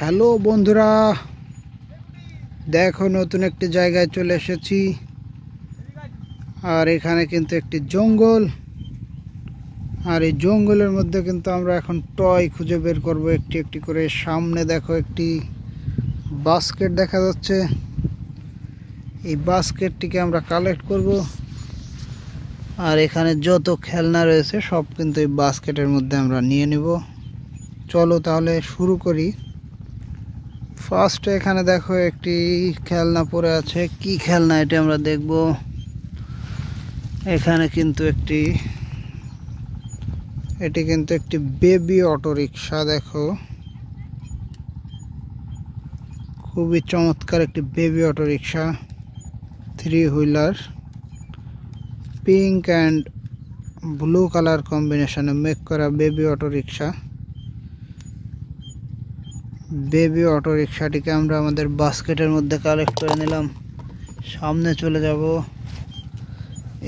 Hello বন্ধুরা, দেখো নতুন একটি জায়গায় চলে এসেছি। আর এখানে কিন্তু একটি জঙ্গল, আর এই জঙ্গলের মধ্যে কিন্তু আমরা এখন টয় খুঁজে বের করব একটি একটি করে। সামনে দেখো একটি বাস্কেট দেখা যাচ্ছে, এই বাস্কেটটিকে আমরা কালেক্ট করব। আর এখানে যত খেলনা রয়েছে সব কিন্তু এই বাস্কেটের মধ্যে আমরা নিয়ে নেব। চলো তাহলে শুরু করি। ফার্স্ট এখানে দেখো একটি খেলনা পড়ে আছে, কি খেলনা এটা আমরা দেখব। এখানে কিন্তু এটি কিন্তু একটি বেবি অটো রিক্সা। দেখো খুবই চমৎকার একটি baby auto rickshaw, 3 wheeler, pink and blue colour কম্বিনেশনে মেক করা baby auto rickshaw. Baby auto রিক্সাটিকে আমরা আমাদের বাস্কেটের মধ্যে কালেক্ট করে নিলাম। সামনে চলে যাব।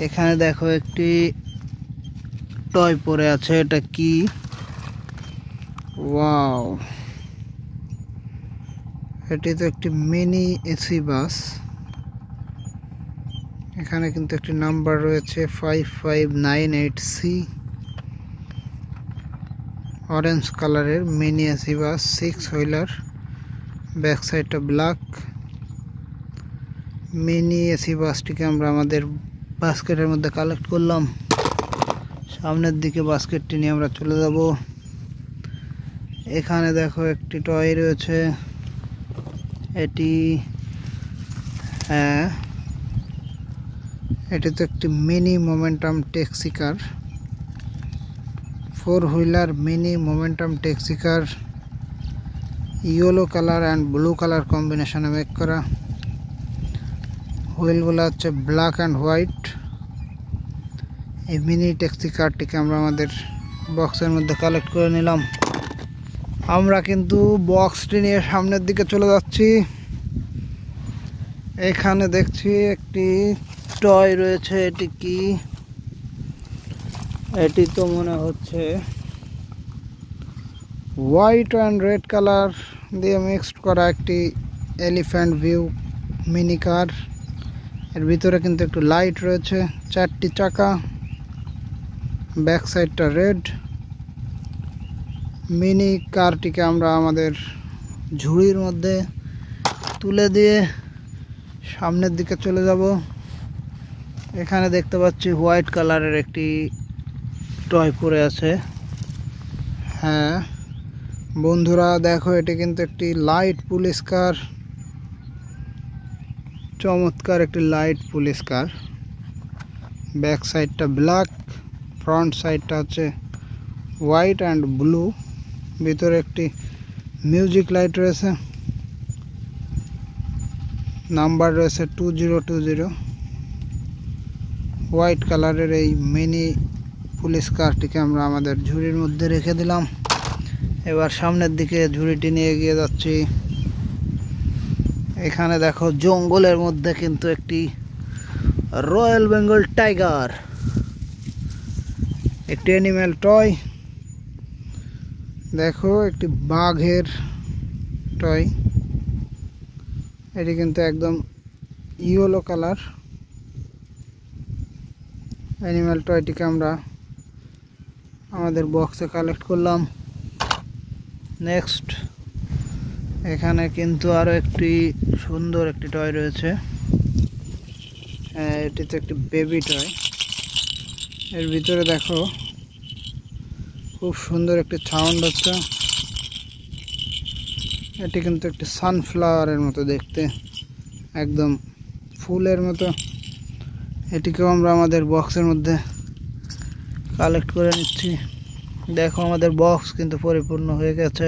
এখানে দেখো একটি টয় পড়ে আছে, এটা কি? ওয়াও, এটি তো একটি মিনি এসি বাস। এখানে কিন্তু একটি নাম্বার রয়েছে 5598C। অরেঞ্জ কালারের mini AC bus, 6 wheeler, back সাইডটা ব্ল্যাক। মিনি এসি বাসটিকে আমরা আমাদের বাস্কেটের মধ্যে কালেক্ট করলাম। সামনের দিকে বাস্কেটটি নিয়ে আমরা চলে যাব। এখানে দেখো একটি টয় রয়েছে, এটি এটি তো একটি mini momentum taxi car, 4 wheeler mini momentum taxi car, yellow colour and blue colour কম্বিনেশনে মেক করা। হুইলগুলো হচ্ছে ব্ল্যাক অ্যান্ড হোয়াইট। এই মিনি ট্যাক্সি কারটিকে আমরা আমাদের বক্সের মধ্যে কালেক্ট করে নিলাম। আমরা কিন্তু বক্সটি নিয়ে সামনের দিকে চলে যাচ্ছি। এখানে দেখছি একটি টয় রয়েছে, এটি কি? এটি তো মনে হচ্ছে হোয়াইট অ্যান্ড রেড কালার দিয়ে মিক্সড করা একটি এলিফ্যান্ট ভিউ মিনি কার। এর ভিতরে কিন্তু একটু লাইট রয়েছে, 4টি চাকা, ব্যাক সাইডটা রেড। মিনি কারটিকে আমরা আমাদের ঝুড়ির মধ্যে তুলে দিয়ে সামনের দিকে চলে যাব। এখানে দেখতে পাচ্ছি হোয়াইট কালারের একটি টয় পড়ে আছে। হ্যাঁ বন্ধুরা দেখো, এটি কিন্তু একটি লাইট পুলিশ কার, চমৎকার একটি লাইট পুলিশ কার। ব্যাক সাইডটা ব্ল্যাক, ফ্রন্ট সাইডটা হচ্ছে হোয়াইট অ্যান্ড ব্লু। ভিতরে একটি মিউজিক লাইট রয়েছে, নাম্বার রয়েছে 2020। হোয়াইট কালারের এই মিনি পুলিশ কারটিকে আমরা আমাদের ঝুড়ির মধ্যে রেখে দিলাম। এবার সামনের দিকে ঝুড়িটি নিয়ে এগিয়ে যাচ্ছি। এখানে দেখো জঙ্গলের মধ্যে কিন্তু একটি রয়্যাল বেঙ্গল টাইগার, একটি অ্যানিম্যাল টয়। দেখো একটি বাঘের টয়, এটি কিন্তু একদম ইয়েলো কালার। অ্যানিম্যাল টয়টিকে আমরা আমাদের বক্সে কালেক্ট করলাম। নেক্সট এখানে কিন্তু আরো একটি সুন্দর একটি টয় রয়েছে। এটি তো একটি বেবি টয়। এর ভিতরে দেখো খুব সুন্দর একটি সাউন্ড হচ্ছে। এটি কিন্তু একটি সানফ্লাওয়ারের মতো দেখতে, একদম ফুলের মতো। এটিকেও আমরা আমাদের বক্সের মধ্যে কালেক্ট করে নিচ্ছি। দেখো আমাদের বক্স কিন্তু পরিপূর্ণ হয়ে গেছে।